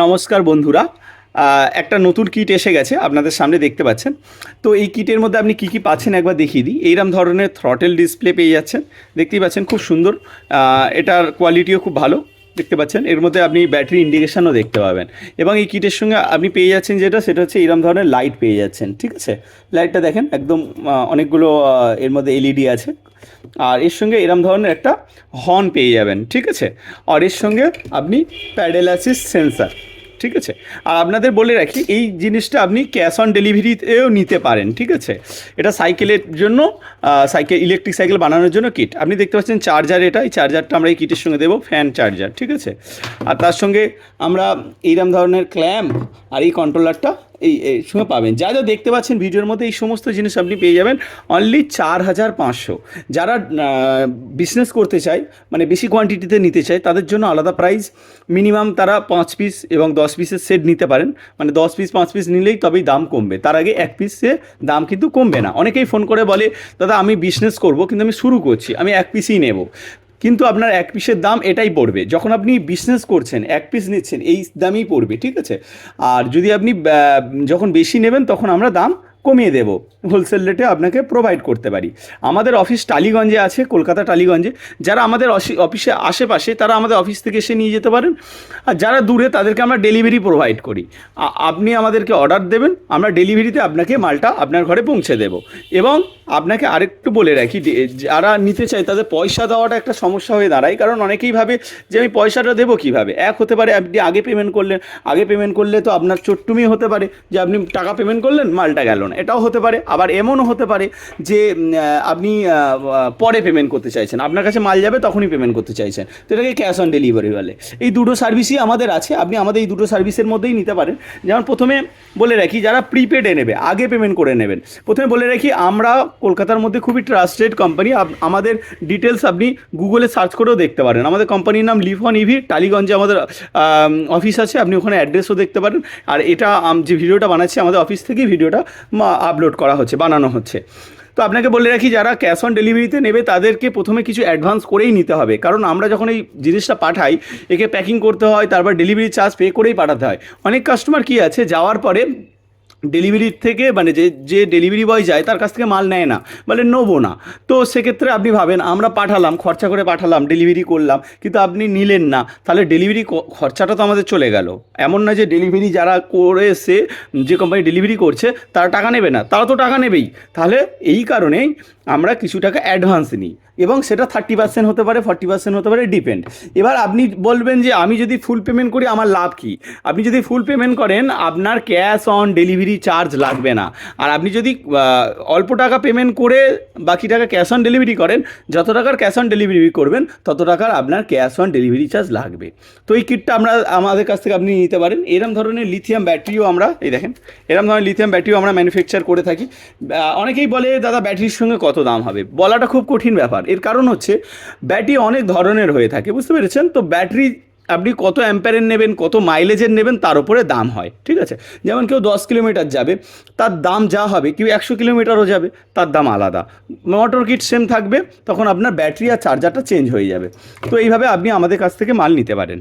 নমস্কার বন্ধুরা। একটা নতুন কিট এসে গেছে আপনাদের সামনে দেখতে পাচ্ছেন। তো এই কিটের মধ্যে আপনি কী কী পাচ্ছেন একবার দেখিয়ে দিই। এইরকম ধরনের থ্রটেল ডিসপ্লে পেয়ে যাচ্ছেন, দেখতেই পাচ্ছেন খুব সুন্দর। এটার কোয়ালিটিও খুব ভালো দেখতে পাচ্ছেন। এর মধ্যে আপনি ব্যাটারি ইন্ডিকেশানও দেখতে পাবেন এবং এই কিটের সঙ্গে আপনি পেয়ে যাচ্ছেন সেটা হচ্ছে এইরকম ধরনের লাইট পেয়ে যাচ্ছেন। ঠিক আছে, লাইটটা দেখেন একদম অনেকগুলো এর মধ্যে এলইডি আছে। আর এর সঙ্গে এরম ধরনের একটা হর্ন পেয়ে যাবেন। ঠিক আছে, আর এর সঙ্গে আপনি প্যাডেল অ্যাসিস্ট সেন্সার। ঠিক আছে, আর আপনাদের বলে রাখি এই জিনিসটা আপনি ক্যাশ অন ডেলিভারিতেও নিতে পারেন। ঠিক আছে, এটা সাইকেলের জন্য, ইলেকট্রিক সাইকেল বানানোর জন্য কিট। আপনি দেখতে পাচ্ছেন চার্জার, এই চার্জারটা আমরা এই কিটের সঙ্গে দেবো, ফ্যান চার্জার। ঠিক আছে, আর তার সঙ্গে আমরা এইরকম ধরনের ক্ল্যাম্প আর এই কন্ট্রোলারটা এই সঙ্গে পাবেন। যা যা দেখতে পাচ্ছেন ভিডিওর মধ্যে এই সমস্ত জিনিস আপনি পেয়ে যাবেন অনলি 4500। যারা বিজনেস করতে চায়, মানে বেশি কোয়ান্টিটিতে নিতে চায়, তাদের জন্য আলাদা প্রাইস। মিনিমাম তারা 5 পিস এবং 10 পিসের সেট নিতে পারেন। মানে 10 পিস 5 পিস নিলেই তবেই দাম কমবে, তার আগে এক পিসে দাম কিন্তু কমবে না। অনেকেই ফোন করে বলে দাদা আমি বিজনেস করব কিন্তু আমি শুরু করছি, আমি এক পিসই নেব। কিন্তু আপনার এক পিসের দাম এটাই পড়বে। যখন আপনি বিজনেস করছেন এক পিস নিচ্ছেন এই দামই পড়বে। ঠিক আছে, আর যদি আপনি যখন বেশি নেবেন তখন আমরা দাম কমিয়ে দেব, হোলসেল রেটে আপনাকে প্রোভাইড করতে পারি। আমাদের অফিস টালিগঞ্জে আছে, কলকাতা টালিগঞ্জে। যারা আমাদের অফিসে আশেপাশে তারা আমাদের অফিস থেকে এসে নিয়ে যেতে পারেন, আর যারা দূরে তাদেরকে আমরা ডেলিভারি প্রোভাইড করি। আপনি আমাদেরকে অর্ডার দেবেন, আমরা ডেলিভারিতে আপনাকে মালটা আপনার ঘরে পৌঁছে দেব। এবং আপনাকে আরেকটু বলে রাখি, যারা নিতে চায় তাদের পয়সা দেওয়াটা একটা সমস্যা হয়ে দাঁড়ায়। কারণ অনেকেই ভাবে যে আমি পয়সাটা দেবো কীভাবে। এক হতে পারে আপনি আগে পেমেন্ট করলেন, আগে পেমেন্ট করলে তো আপনার চট্টুমি হতে পারে যে আপনি টাকা পেমেন্ট করলেন মালটা গেল না, এটাও হতে পারে। আবার এমনও হতে পারে যে আপনি পরে পেমেন্ট করতে চাইছেন, আপনার কাছে মাল যাবে তখনই পেমেন্ট করতে চাইছেন, তো এটাকে ক্যাশ অন ডেলিভারি বলে। এই দুটো সার্ভিসই আমাদের আছে, আপনি আমাদের এই দুটো সার্ভিসের মধ্যেই নিতে পারেন। যেমন প্রথমে বলে রাখি, যারা প্রিপেডে নেবে, আগে পেমেন্ট করে নেবেন, প্রথমে বলে রাখি আমরা কলকাতার মধ্যে খুবই ট্রাস্টেড কোম্পানি। আমাদের ডিটেলস আপনি গুগলে সার্চ করেও দেখতে পারেন। আমাদের কোম্পানির নাম লিভ অন ইভি। টালিগঞ্জে আমাদের অফিস আছে, আপনি ওখানে অ্যাড্রেসও দেখতে পারেন। আর এটা যে ভিডিওটা বানাচ্ছি আমাদের অফিস থেকেই ভিডিওটা আপলোড করা হচ্ছে, বানানো হচ্ছে। তো আপনাকে বলে রাখি, যারা ক্যাশ অন ডেলিভারিতে নেবে তাদেরকে প্রথমে কিছু অ্যাডভান্স করেই নিতে হবে। কারণ আমরা যখন এই জিনিসটা পাঠাই, একে প্যাকিং করতে হয়, তারপর ডেলিভারি চার্জ পে করেই পাঠাতে হয়। অনেক কাস্টমার কি আছে, যাওয়ার পরে ডেলিভারির থেকে মানে যে ডেলিভারি বয় যায় তার কাছ থেকে মাল নেয় না, বলে নেবো না। তো সেক্ষেত্রে আপনি ভাবেন আমরা পাঠালাম, খরচা করে পাঠালাম, ডেলিভারি করলাম, কিন্তু আপনি নিলেন না, তাহলে ডেলিভারি খরচাটা তো আমাদের চলে গেল। এমন না যে ডেলিভারি যারা করে এসে, যে কোম্পানি ডেলিভারি করছে তারা টাকা নেবে না, তারা তো টাকা নেবেই। তাহলে এই কারণেই আমরা কিছু টাকা অ্যাডভান্স নিই, এবং সেটা 30% হতে পারে, 40% হতে পারে, ডিপেন্ড। এবার আপনি বলবেন যে আমি যদি ফুল পেমেন্ট করি আমার লাভ কী। আপনি যদি ফুল পেমেন্ট করেন আপনার ক্যাশ অন ডেলিভারি চার্জ লাগবে না। আর আপনি যদি অল্প টাকা পেমেন্ট করে বাকি টাকা ক্যাশ অন ডেলিভারি করেন, যত টাকার ক্যাশ অন ডেলিভারি করবেন তত টাকার আপনার ক্যাশ অন ডেলিভারি চার্জ লাগবে। তো এই কিটটা আমাদের কাছ থেকে আপনি নিতে পারেন। এরম ধরনের লিথিয়াম ব্যাটারিও আমরা, এই দেখেন এরম ধরনের লিথিয়াম ব্যাটারিও আমরা ম্যানুফ্যাকচার করে থাকি। অনেকেই বলে দাদা ব্যাটারির সঙ্গে কত দাম হবে, বলাটা খুব কঠিন ব্যাপার। এর কারণ হচ্ছে ব্যাটারি অনেক ধরনের হয়ে থাকে, বুঝতে পেরেছেন? তো ব্যাটারি আপনি কত অ্যাম্পারের নেবেন, কত মাইলেজের নেবেন, তার উপরে দাম হয়। ঠিক আছে, যেমন কেউ 10 কিলোমিটার যাবে তার দাম যা হবে, কেউ 100 কিলোমিটারও যাবে তার দাম আলাদা। মোটর কিট সেম থাকবে, তখন আপনার ব্যাটারি আর চার্জারটা চেঞ্জ হয়ে যাবে। তো এইভাবে আপনি আমাদের কাছ থেকে মাল নিতে পারেন।